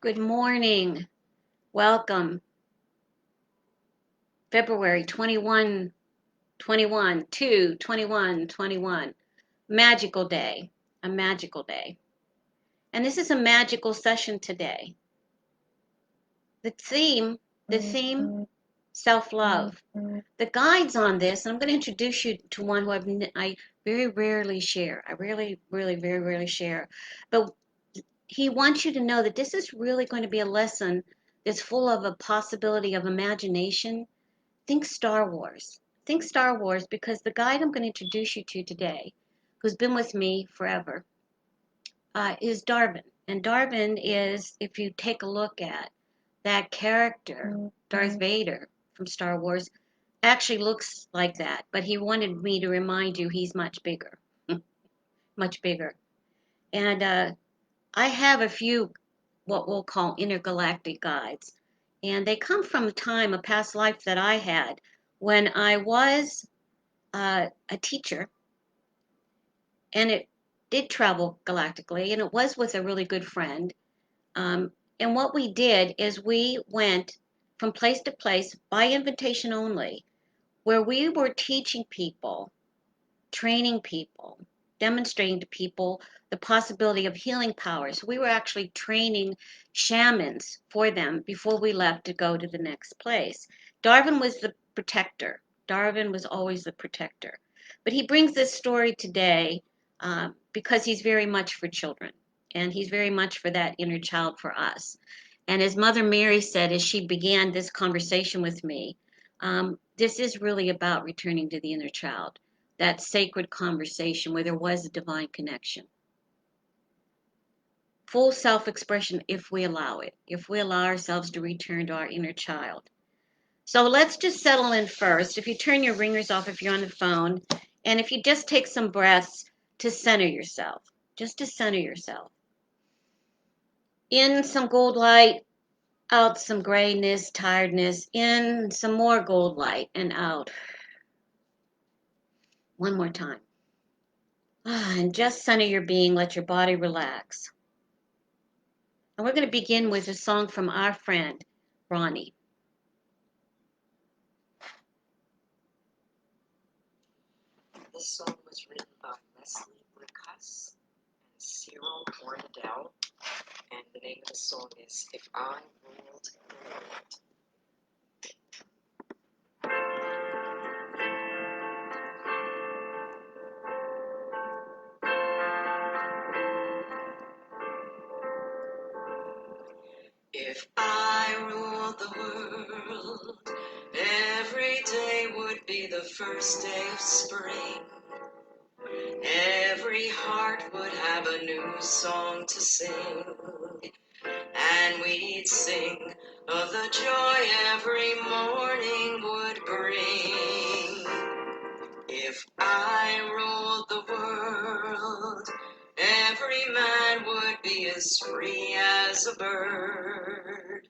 Good morning. Welcome. February 21, 21, 2, 21, 21. Magical day. A magical day. And this is a magical session today. The theme, the theme, self-love. The guides on this, and I'm going to introduce you to one who I very rarely share. I really, very rarely share. But he wants you to know that this is really going to be a lesson that's full of a possibility of imagination. Think Star Wars. Think Star Wars because the guide I'm going to introduce you to today, who's been with me forever, is Darvin. And Darvin is, if you take a look at that character, Darth Vader from Star Wars, actually looks like that. But he wanted me to remind you he's much bigger, much bigger. And I have a few what we'll call intergalactic guides. And they come from a time, a past life that I had when I was a teacher, and it did travel galactically, and it was with a really good friend. And what we did is we went from place to place by invitation only, where we were teaching people, training people, demonstrating to people the possibility of healing powers. We were actually training shamans for them before we left to go to the next place. Darwin was the protector. Darwin was always the protector. But he brings this story today because he's very much for children, and he's very much for that inner child for us. And as Mother Mary said as she began this conversation with me, this is really about returning to the inner child, that sacred conversation where there was a divine connection. Full self expression if we allow it, if we allow ourselves to return to our inner child. So let's just settle in first. If you turn your ringers off if you're on the phone, and if you just take some breaths to center yourself, just to center yourself. In some gold light, out some grayness, tiredness, in some more gold light, and out. One more time. And just center your being, let your body relax. And we're going to begin with a song from our friend, Ronnie. This song was written by Leslie Bricusse and Cyril Ornadell, and the name of the song is If I Ruled the World. If I ruled the world, every day would be the first day of spring. Every heart would have a new song to sing, and we'd sing of the joy every morning would bring. If I ruled the world, every man would be as free as a bird.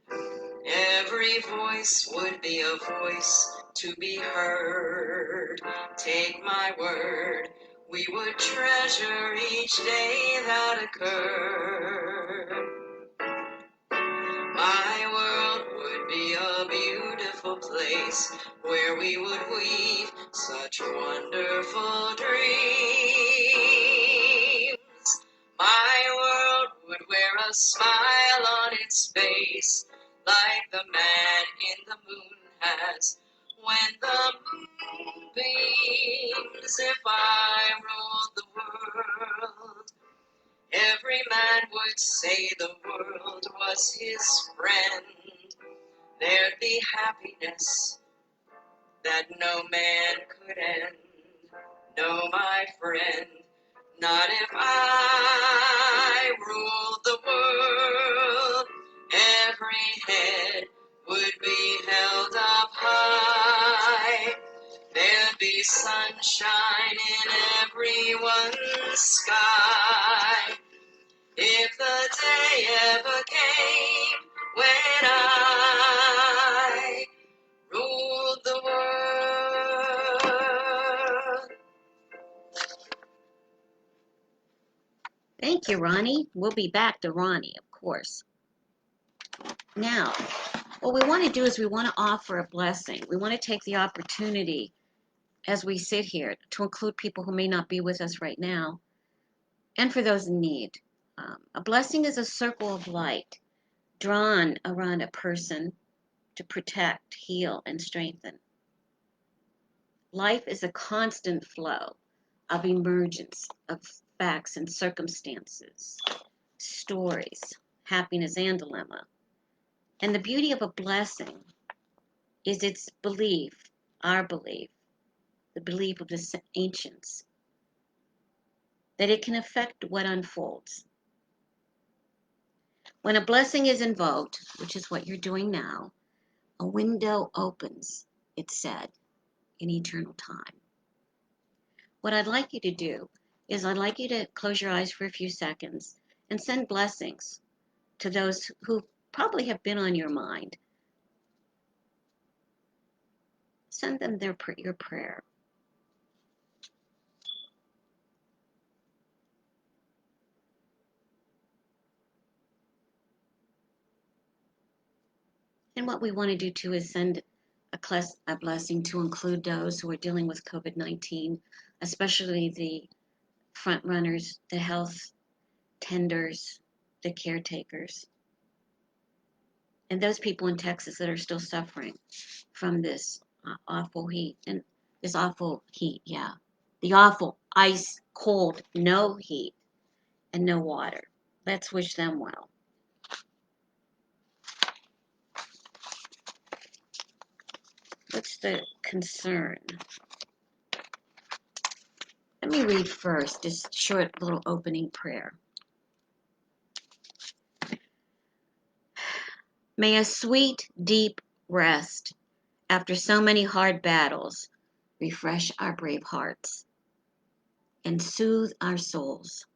Every voice would be a voice to be heard. Take my word, we would treasure each day that occurred. My world would be a beautiful place where we would weave such wonderful dreams. My world would wear a smile on its face like the man in the moon has when the moon beams. If I ruled the world, every man would say the world was his friend. There'd be happiness that no man could end. No, my friend, not if I ruled the world. Every head would be held up high. There'd be sunshine in everyone's sky. If the day ever came when I ruled the world. Thank you, Ronnie. We'll be back to Ronnie, of course. Now, what we want to do is we want to offer a blessing. We want to take the opportunity as we sit here to include people who may not be with us right now, and for those in need. A blessing is a circle of light drawn around a person to protect, heal, and strengthen. Life is a constant flow of emergence of facts and circumstances, stories, happiness and dilemma. And the beauty of a blessing is its belief, our belief, the belief of the ancients, that it can affect what unfolds. When a blessing is invoked, which is what you're doing now, a window opens, it said, in eternal time. What I'd like you to do is I'd like you to close your eyes for a few seconds and send blessings to those who probably have been on your mind. Send them your prayer. And what we want to do too is send a blessing to include those who are dealing with COVID-19, especially the front runners, the health tenders, the caretakers, and those people in Texas that are still suffering from this awful heat. And this awful heat, yeah. The awful ice cold, no heat and no water. Let's wish them well. What's the concern? Let me read first this short little opening prayer. May a sweet, deep rest after so many hard battles refresh our brave hearts and soothe our souls,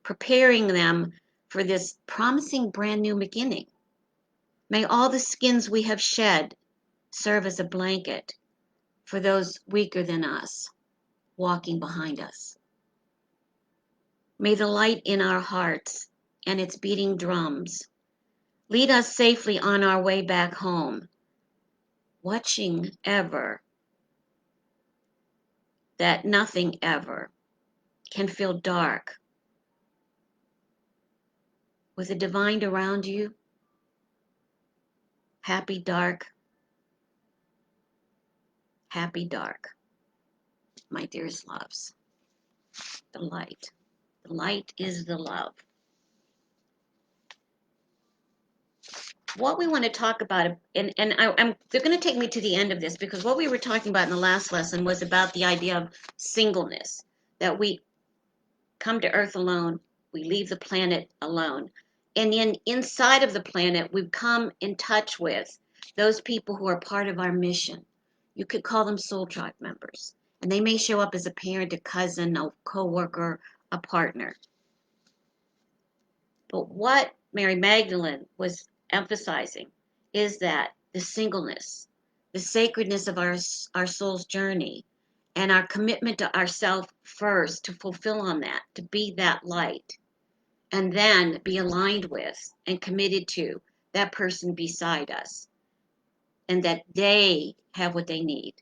preparing them for this promising brand new beginning. May all the skins we have shed serve as a blanket for those weaker than us, walking behind us. May the light in our hearts and its beating drums lead us safely on our way back home, watching ever that nothing ever can feel dark. With the divine around you, happy dark, my dearest loves. The light. The light is the love. What we want to talk about, and they're going to take me to the end of this, because what we were talking about in the last lesson was about the idea of singleness, that we come to Earth alone, we leave the planet alone. And then inside of the planet, we've come in touch with those people who are part of our mission. You could call them soul tribe members. And they may show up as a parent, a cousin, a co-worker, a partner. But what Mary Magdalene was emphasizing is that the singleness, the sacredness of our soul's journey, and our commitment to ourself first, to fulfill on that, to be that light, and then be aligned with and committed to that person beside us, and that they have what they need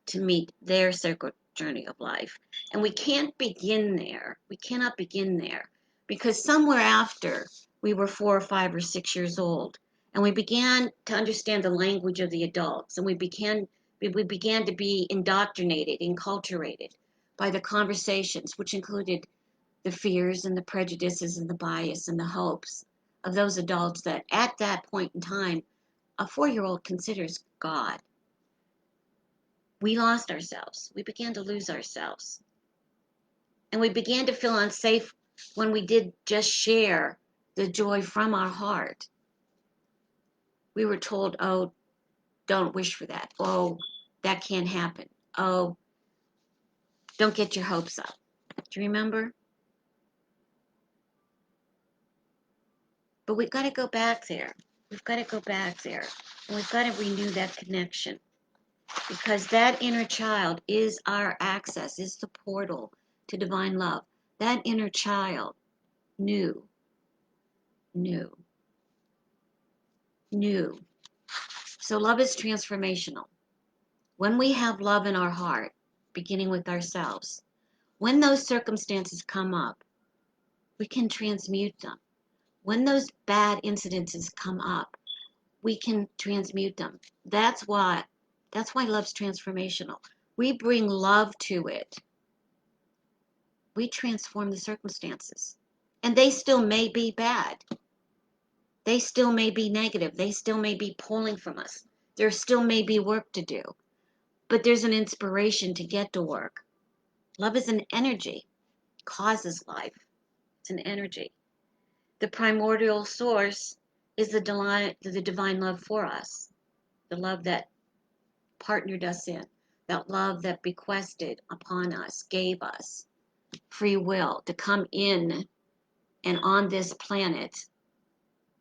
to meet their sacred journey of life. And we can't begin there. We cannot begin there, because somewhere after we were 4 or 5 or 6 years old, and we began to understand the language of the adults, and we began to be indoctrinated, enculturated by the conversations, which included the fears and the prejudices and the bias and the hopes of those adults that at that point in time a 4-year-old considers God. We lost ourselves. We began to lose ourselves. And we began to feel unsafe when we did just share the joy from our heart. We were told, oh, don't wish for that. Oh, that can't happen. Oh, don't get your hopes up. Do you remember? But we've got to go back there. We've got to go back there. And we've got to renew that connection. Because that inner child is our access, is the portal to divine love. That inner child knew. new. So love is transformational. When we have love in our heart, beginning with ourselves, when those circumstances come up, we can transmute them. When those bad incidences come up, we can transmute them. That's why love's transformational. We bring love to it. We transform the circumstances. And they still may be bad. They still may be negative. They still may be pulling from us. There still may be work to do. But there's an inspiration to get to work. Love is an energy, causes life. It's an energy. The primordial source is the divine love for us, the love that partnered us in, that love that bequested upon us, gave us free will to come in and on this planet,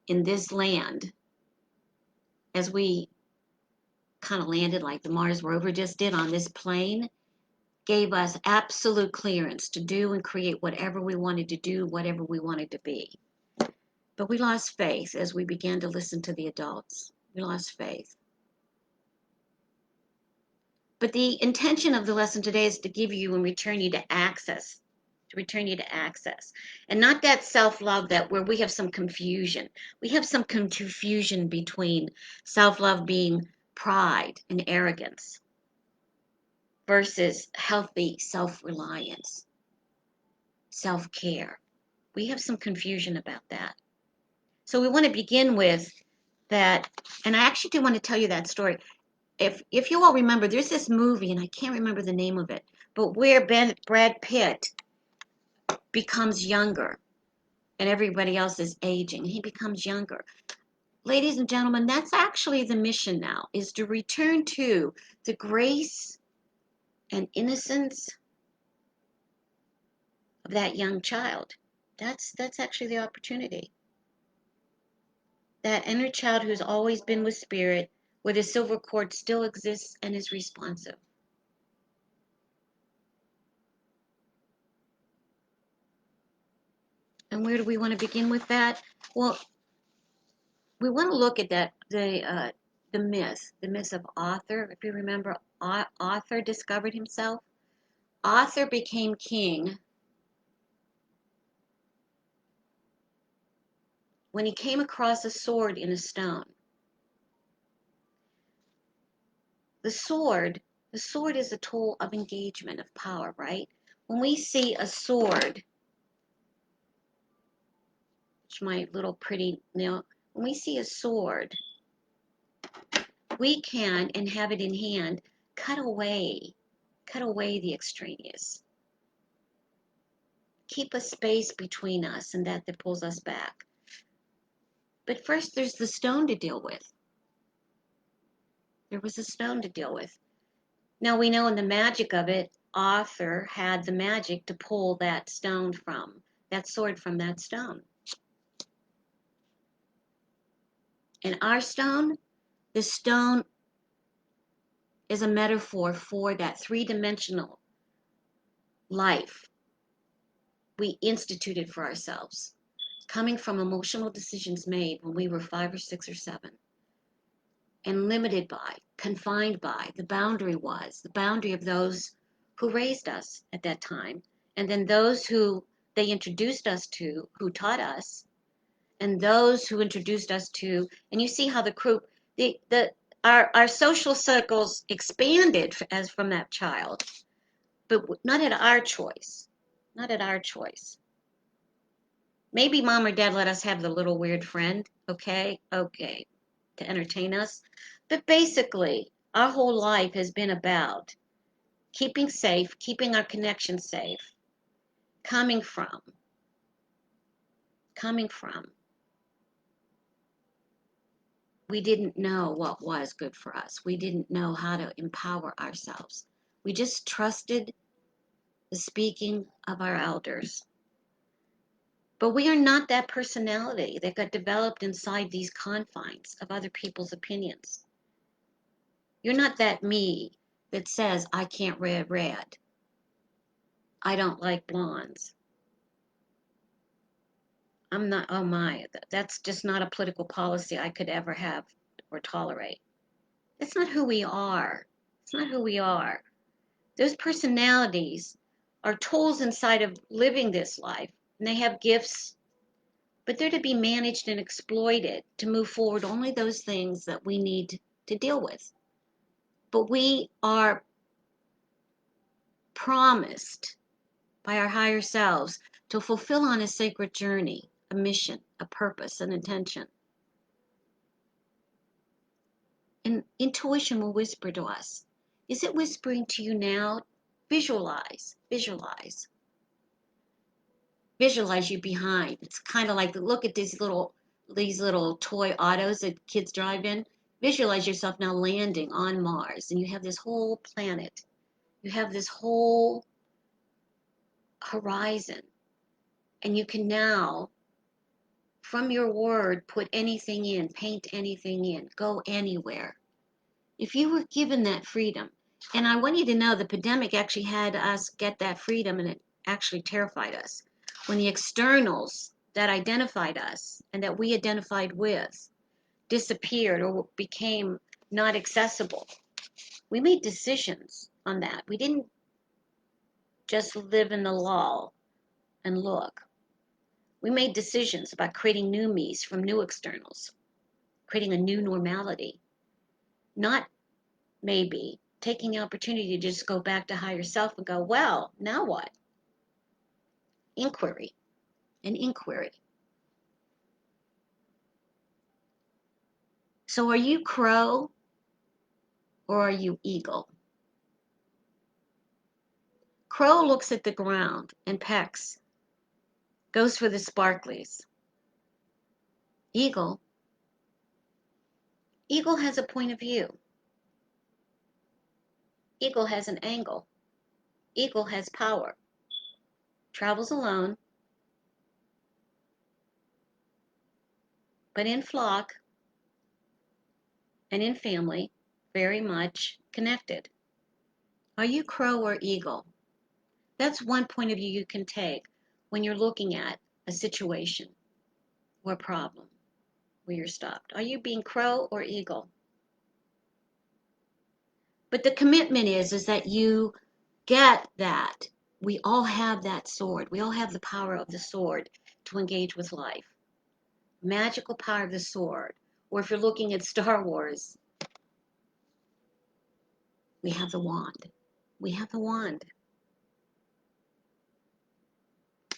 in this land, as we kind of landed like the Mars rover just did on this plane, gave us absolute clearance to do and create whatever we wanted to do, whatever we wanted to be. But we lost faith as we began to listen to the adults. We lost faith. But the intention of the lesson today is to give you and return you to access, and not that self-love that where we have some confusion. We have some confusion between self-love being pride and arrogance versus healthy self-reliance, self-care. We have some confusion about that. So we want to begin with that, and I actually do want to tell you that story. If you all remember, there's this movie, and I can't remember the name of it, but where Brad Pitt becomes younger and everybody else is aging. He becomes younger. Ladies and gentlemen, that's actually the mission now, is to return to the grace and innocence of that young child. That's actually the opportunity. That inner child who's always been with spirit, where the silver cord still exists and is responsive. And where do we want to begin with that? Well, we want to look at that the myth of Arthur. If you remember, Arthur discovered himself. Arthur became king when he came across a sword in a stone. The sword, the sword is a tool of engagement, of power, right? When we see a sword, which my little pretty nail, when we see a sword, we can, and have it in hand, cut away the extraneous. Keep a space between us and that pulls us back. But first, there's the stone to deal with. There was a stone to deal with. Now we know in the magic of it, Arthur had the magic to pull that stone from, that sword from that stone. And our stone, the stone is a metaphor for that three-dimensional life we instituted for ourselves, coming from emotional decisions made when we were 5 or 6 or 7. And limited by, confined by, the boundary of those who raised us at that time, and then those who they introduced us to, who taught us, and those who introduced us to, and you see how the group, our social circles expanded as from that child, but not at our choice, not at our choice. Maybe mom or dad let us have the little weird friend, okay, to entertain us. But basically, our whole life has been about keeping safe, keeping our connection safe, coming from. We didn't know what was good for us. We didn't know how to empower ourselves. We just trusted the speaking of our elders. But we are not that personality that got developed inside these confines of other people's opinions. You're not that me that says, I can't wear red. I don't like blondes. I'm not, oh my, that's just not a political policy I could ever have or tolerate. That's not who we are. It's not who we are. Those personalities are tools inside of living this life, and they have gifts, but they're to be managed and exploited to move forward only those things that we need to deal with. But we are promised by our higher selves to fulfill on a sacred journey, a mission, a purpose, an intention. And intuition will whisper to us. Is it whispering to you now? Visualize, visualize, visualize you behind. It's kind of like look at these little toy autos that kids drive in. Visualize yourself now landing on Mars, and you have this whole planet. You have this whole horizon, and you can now, from your word, put anything in, paint anything in, go anywhere. If you were given that freedom, and I want you to know the pandemic actually had us get that freedom, and it actually terrified us. When the externals that identified us and that we identified with disappeared or became not accessible, we made decisions on that. We didn't just live in the lull and look. We made decisions about creating new me's from new externals, creating a new normality, not maybe taking the opportunity to just go back to higher self and go, well, now what? Inquiry, an inquiry. So are you crow or are you eagle? Crow looks at the ground and pecks, goes for the sparklies. Eagle, eagle has a point of view. Eagle has an angle. Eagle has power. Travels alone, but in flock and in family, very much connected. Are you crow or eagle? That's one point of view you can take when you're looking at a situation or problem where you're stopped. Are you being crow or eagle? But the commitment is that you get that. We all have that sword. We all have the power of the sword to engage with life. Magical power of the sword. Or if you're looking at Star Wars, we have the wand. We have the wand.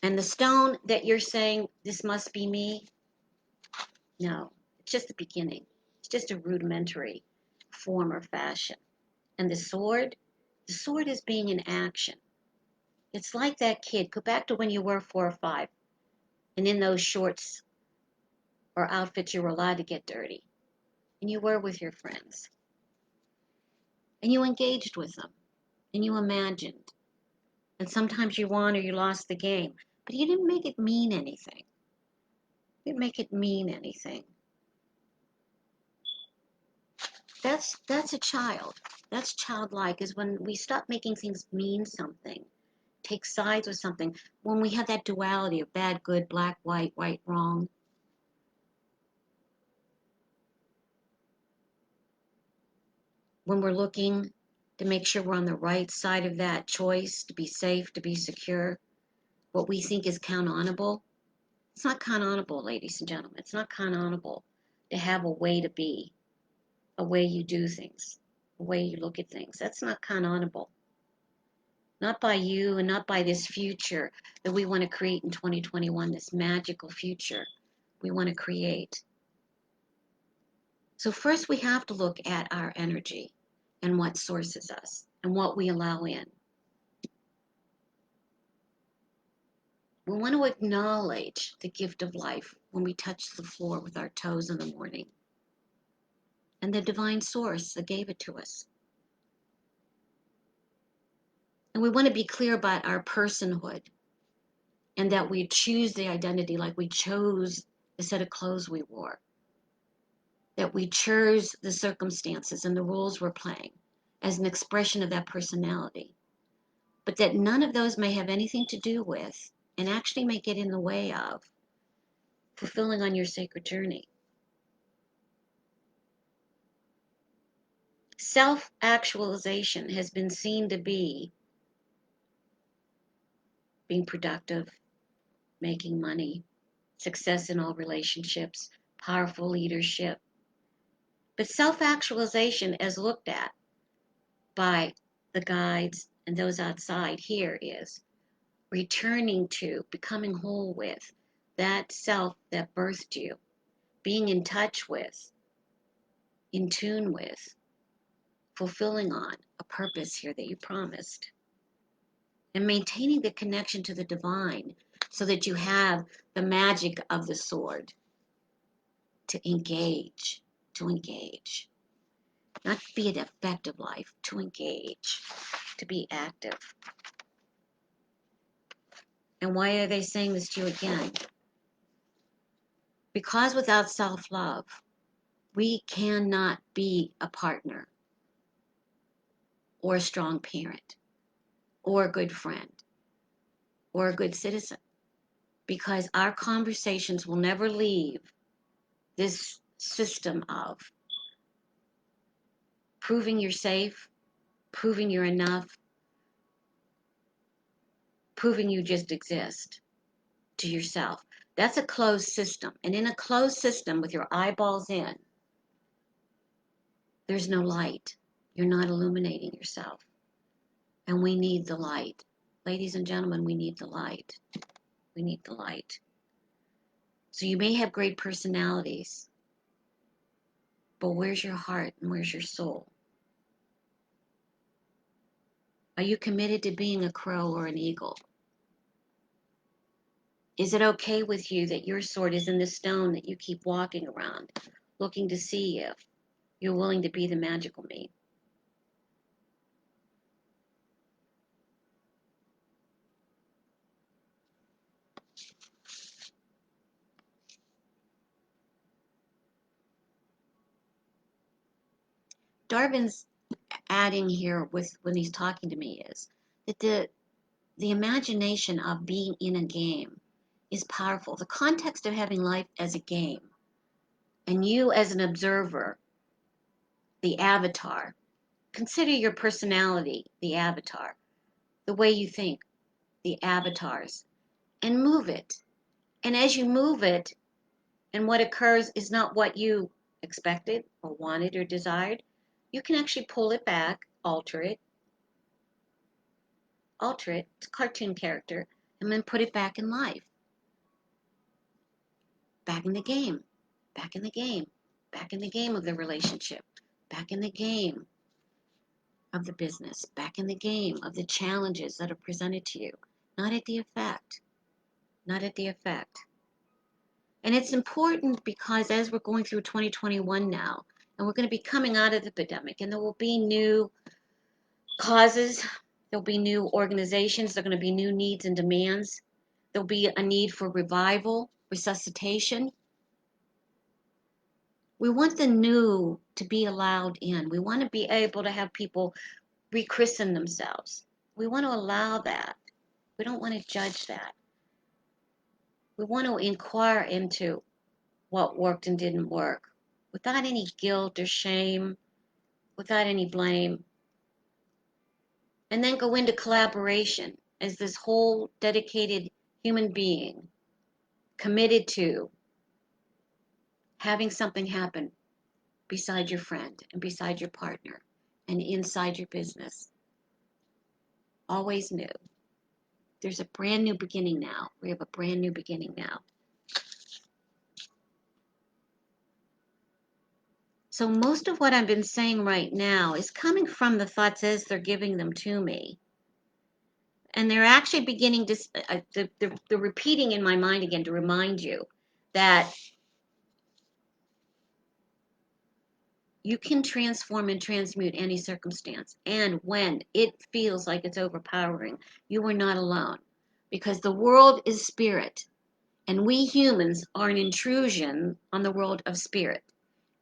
And the stone that you're saying, this must be me, no, it's just the beginning. It's just a rudimentary form or fashion. And the sword is being in action. It's like that kid. Go back to when you were 4 or 5, and in those shorts or outfits, you were allowed to get dirty. And you were with your friends. And you engaged with them. And you imagined. And sometimes you won or you lost the game. But you didn't make it mean anything. You didn't make it mean anything. That's a child. That's childlike, is when we stop making things mean something, take sides with something, when we have that duality of bad, good, black, white, right, wrong. When we're looking to make sure we're on the right side of that choice, to be safe, to be secure, what we think is count onable. It's not count onable, ladies and gentlemen. It's not count onable to have a way to be, a way you do things, a way you look at things. That's not count onable. Not by you and not by this future that we want to create in 2021, this magical future we want to create. So first we have to look at our energy and what sources us and what we allow in. We want to acknowledge the gift of life when we touch the floor with our toes in the morning and the divine source that gave it to us. And we want to be clear about our personhood and that we choose the identity like we chose the set of clothes we wore, that we chose the circumstances and the roles we're playing as an expression of that personality, but that none of those may have anything to do with and actually may get in the way of fulfilling on your sacred journey. Self-actualization has been seen to be being productive, making money, success in all relationships, powerful leadership. But self-actualization, as looked at by the guides and those outside here, is returning to, becoming whole with that self that birthed you, being in touch with, in tune with, fulfilling on a purpose here that you promised, and maintaining the connection to the divine so that you have the magic of the sword to engage, not to be an effective life, to engage, to be active. And why are they saying this to you again? Because without self-love, we cannot be a partner or a strong parent or a good friend or a good citizen. Because our conversations will never leave this system of proving you're safe, proving you're enough, proving you just exist to yourself. That's a closed system. And in a closed system with your eyeballs in, there's no light. You're not illuminating yourself. And we need the light. Ladies and gentlemen, we need the light. We need the light. So you may have great personalities, but where's your heart and where's your soul? Are you committed to being a crow or an eagle? Is it okay with you that your sword is in the stone that you keep walking around, looking to see if you're willing to be the magical me? Darwin's adding here with when he's talking to me is that the imagination of being in a game is powerful. The context of having life as a game and you as an observer, the avatar. Consider your personality, the avatar, the way you think, the avatars, and move it. And as you move it, and what occurs is not what you expected or wanted or desired, you can actually pull it back, alter it, it's a cartoon character, and then put it back in life. Back in the game, back in the game, back in the game of the relationship, back in the game of the business, back in the game of the challenges that are presented to you, not at the effect, not at the effect. And it's important because as we're going through 2021 now, and we're going to be coming out of the epidemic, and there will be new causes, there'll be new organizations, there are going to be new needs and demands, there'll be a need for revival, resuscitation. We want the new to be allowed in. We want to be able to have people rechristen themselves. We want to allow that. We don't want to judge that. We want to inquire into what worked and didn't work without any guilt or shame, without any blame, and then go into collaboration as this whole dedicated human being committed to having something happen beside your friend and beside your partner and inside your business. Always new. There's a brand new beginning now. We have a brand new beginning now. So most of what I've been saying right now is coming from the thoughts as they're giving them to me. And they're actually beginning to, they're repeating in my mind again to remind you that you can transform and transmute any circumstance. And when it feels like it's overpowering, you are not alone. Because the world is spirit. And we humans are an intrusion on the world of spirit.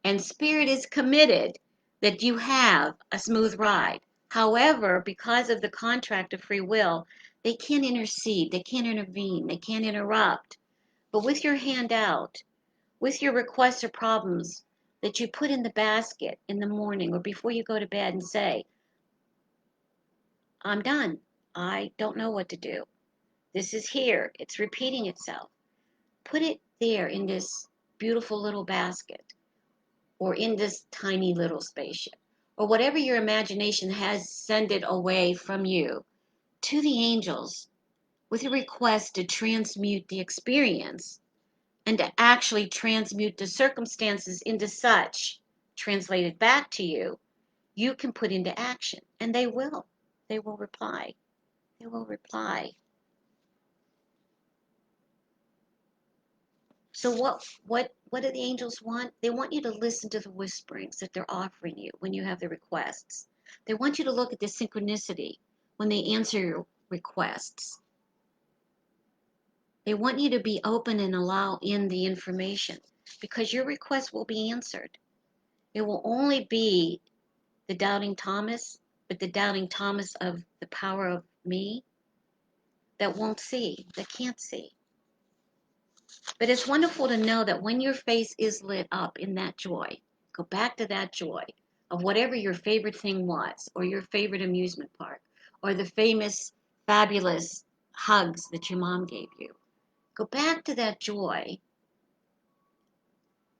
And spirit is committed that you have a smooth ride. However, because of the contract of free will, they can't intercede, they can't intervene, they can't interrupt. But with your hand out, with your requests or problems that you put in the basket in the morning or before you go to bed and say, I'm done. I don't know what to do. This is here. It's repeating itself. Put it there in this beautiful little basket or in this tiny little spaceship or whatever your imagination has, send it away from you to the angels with a request to transmute the experience and to actually transmute the circumstances into such, translated back to you, you can put into action. And they will. They will reply. They will reply. So what do the angels want? They want you to listen to the whisperings that they're offering you when you have the requests. They want you to look at the synchronicity when they answer your requests. They want you to be open and allow in the information because your request will be answered. It will only be the doubting Thomas, but the doubting Thomas of the power of me that won't see, that can't see. But it's wonderful to know that when your face is lit up in that joy, go back to that joy of whatever your favorite thing was, or your favorite amusement park, or the famous, fabulous hugs that your mom gave you. Go back to that joy,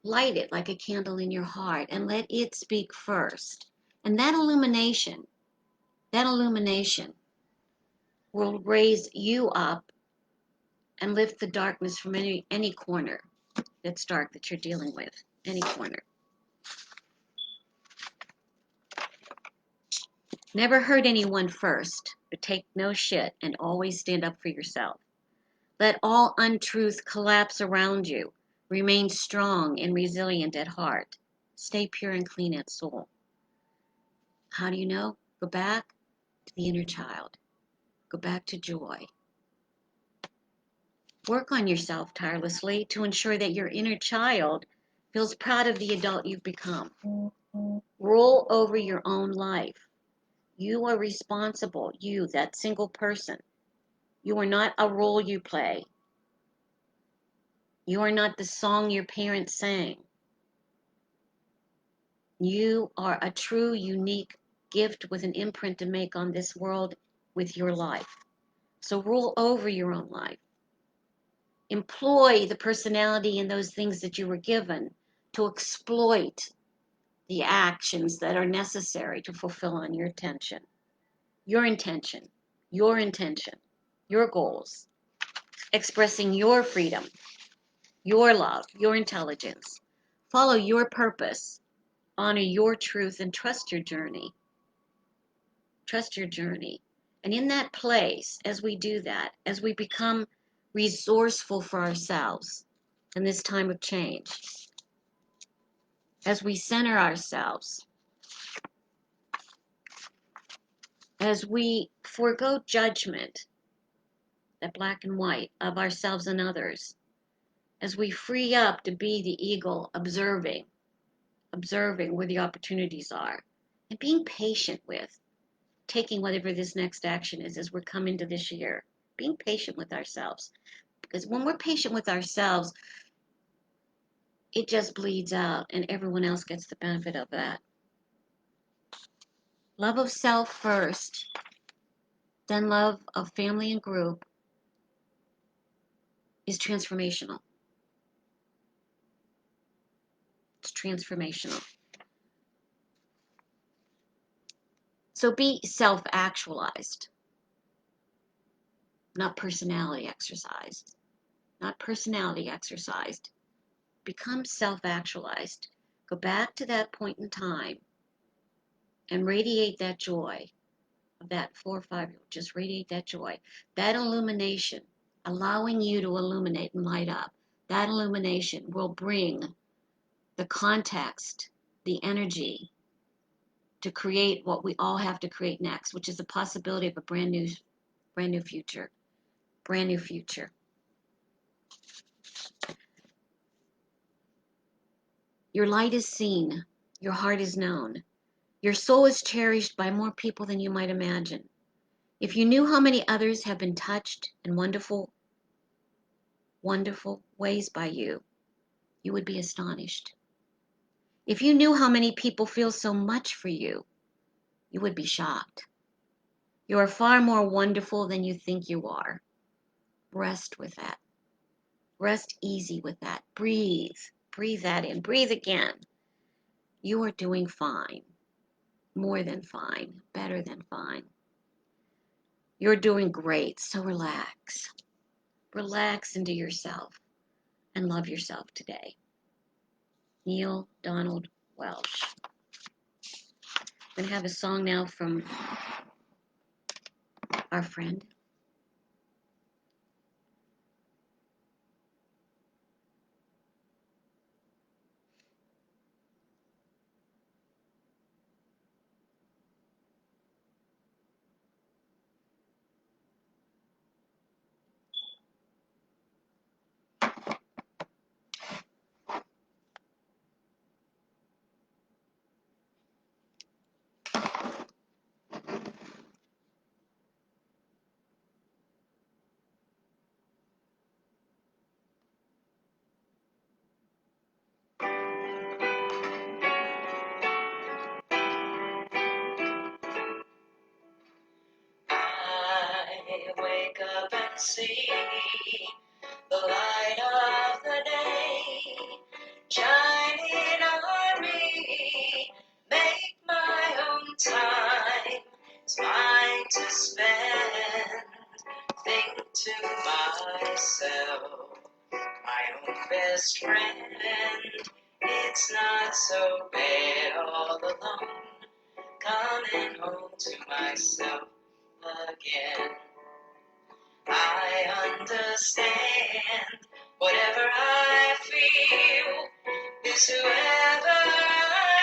light it like a candle in your heart, and let it speak first. And that illumination will raise you up and lift the darkness from any corner that's dark that you're dealing with, any corner. Never hurt anyone first, but take no shit and always stand up for yourself. Let all untruth collapse around you. Remain strong and resilient at heart. Stay pure and clean at soul. How do you know? Go back to the inner child. Go back to joy. Work on yourself tirelessly to ensure that your inner child feels proud of the adult you've become. Roll over your own life. You are responsible. You, that single person. You are not a role you play. You are not the song your parents sang. You are a true, unique gift with an imprint to make on this world with your life. So rule over your own life. Employ the personality and those things that you were given to exploit the actions that are necessary to fulfill on your intention, your intention, your intention, your goals, expressing your freedom, your love, your intelligence. Follow your purpose, honor your truth, and trust your journey. Trust your journey. And in that place, as we do that, as we become resourceful for ourselves in this time of change, as we center ourselves, as we forego judgment, that black and white, of ourselves and others, as we free up to be the eagle observing where the opportunities are, and being patient with taking whatever this next action is as we're coming to this year, being patient with ourselves. Because when we're patient with ourselves, it just bleeds out and everyone else gets the benefit of that. Love of self first, then love of family and group is transformational. It's transformational. So be self-actualized, not personality exercised. Not personality exercised. Become self-actualized. Go back to that point in time and radiate that joy of that 4 or 5-year-old. Just radiate that joy. That illumination, allowing you to illuminate and light up, that illumination will bring the context, the energy to create what we all have to create next, which is the possibility of a brand new future. Brand new future. Your light is seen. Your heart is known. Your soul is cherished by more people than you might imagine. If you knew how many others have been touched and wonderful wonderful ways by you, you would be astonished. If you knew how many people feel so much for you, you would be shocked. You are far more wonderful than you think you are. Rest with that. Rest easy with that. Breathe. Breathe that in. Breathe again. You are doing fine. More than fine. Better than fine. You're doing great. So relax. Relax into yourself and love yourself today. Neil Donald Welsh. I'm going to have a song now from our friend. I wake up and see the light of the day shining on me. Make my own time, it's mine to spend. Think to myself, my own best friend. It's not so bad all alone, coming home to myself again. I understand whatever I feel is whoever I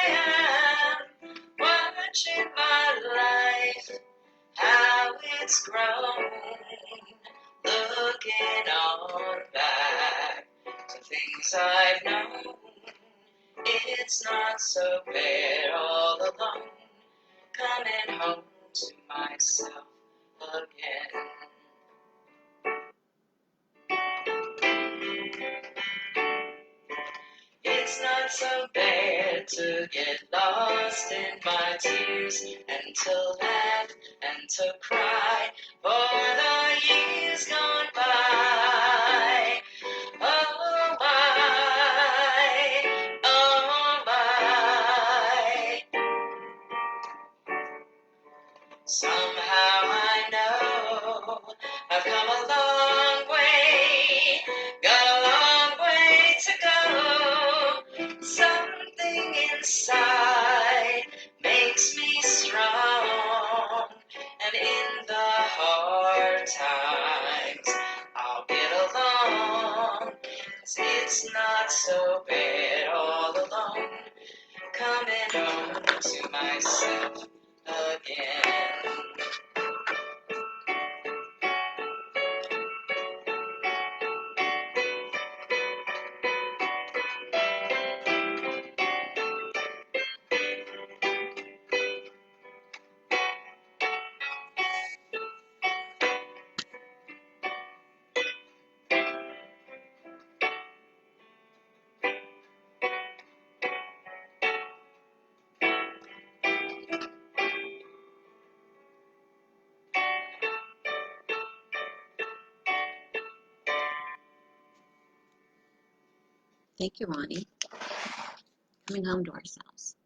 am. Watching my life, how it's grown. Looking on back to things I've known. It's not so bad all alone, coming home to myself again. It's not so bad to get lost in my tears and to laugh and to cry for the years gone by. Oh my, oh my. Somehow I know I've come a long way, got a long way to go. Something inside makes me strong, and in the hard times I'll get along. 'Cause it's not so bad all alone, coming home to myself again. Thank you, Ronnie. Coming home to ourselves.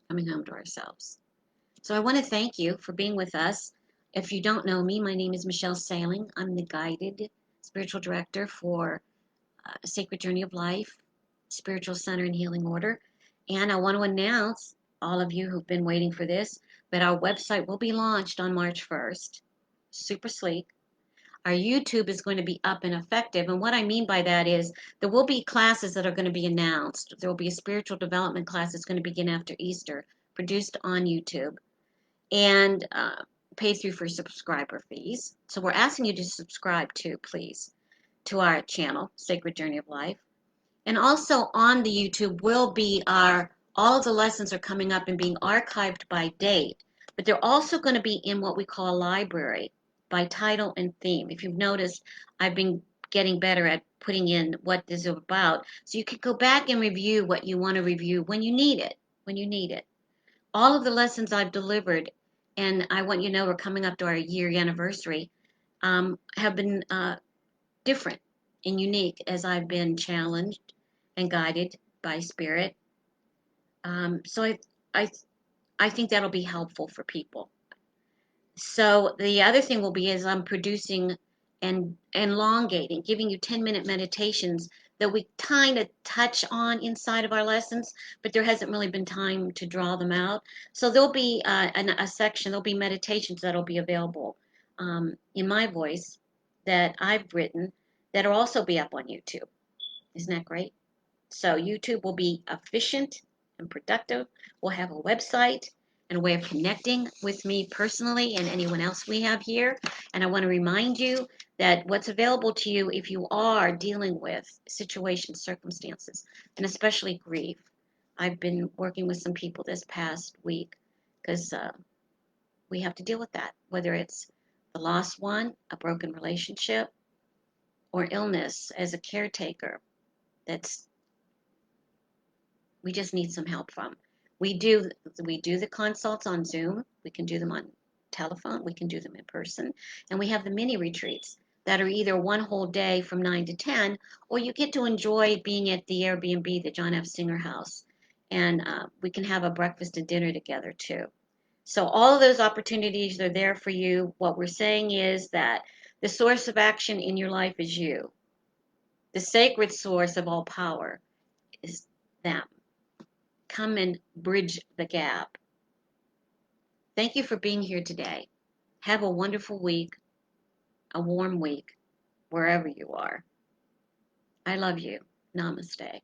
Coming home to ourselves. So I want to thank you for being with us. If you don't know me, my name is Michelle Sailing. I'm the guided spiritual director for Sacred Journey of Life, Spiritual Center and Healing Order. And I want to announce, all of you who've been waiting for this, that our website will be launched on March 1st. Super sleek. Our YouTube is going to be up and effective. And what I mean by that is there will be classes that are going to be announced. There will be a spiritual development class that's going to begin after Easter, produced on YouTube, and pay through for subscriber fees. So we're asking you to subscribe too, please, to our channel, Sacred Journey of Life. And also on the YouTube will be all of the lessons are coming up and being archived by date, but they're also going to be in what we call a library by title and theme. If you've noticed, I've been getting better at putting in what this is about. So you can go back and review what you want to review when you need it. When you need it. All of the lessons I've delivered, and I want you to know we're coming up to our year anniversary, have been different and unique as I've been challenged and guided by Spirit. So I think that'll be helpful for people. So the other thing will be is I'm producing and elongating, giving you 10-minute meditations that we kind of touch on inside of our lessons, but there hasn't really been time to draw them out. So there'll be a section, there'll be meditations that'll be available in my voice that I've written that'll also be up on YouTube. Isn't that great? So YouTube will be efficient and productive. We'll have a website and a way of connecting with me personally and anyone else we have here. And I want to remind you that what's available to you if you are dealing with situations, circumstances, and especially grief. I've been working with some people this past week because we have to deal with that, whether it's the lost one, a broken relationship, or illness as a caretaker that's we just need some help from. We do we do the consults on Zoom. We can do them on telephone. We can do them in person, and we have the mini retreats that are either one whole day from 9 to 10, or you get to enjoy being at the Airbnb, the John F. Singer House, and we can have a breakfast and dinner together too. So all of those opportunities are there for you. What we're saying is that the source of action in your life is you. The sacred source of all power is them. Come and bridge the gap. Thank you for being here today. Have a wonderful week, a warm week, wherever you are. I love you. Namaste.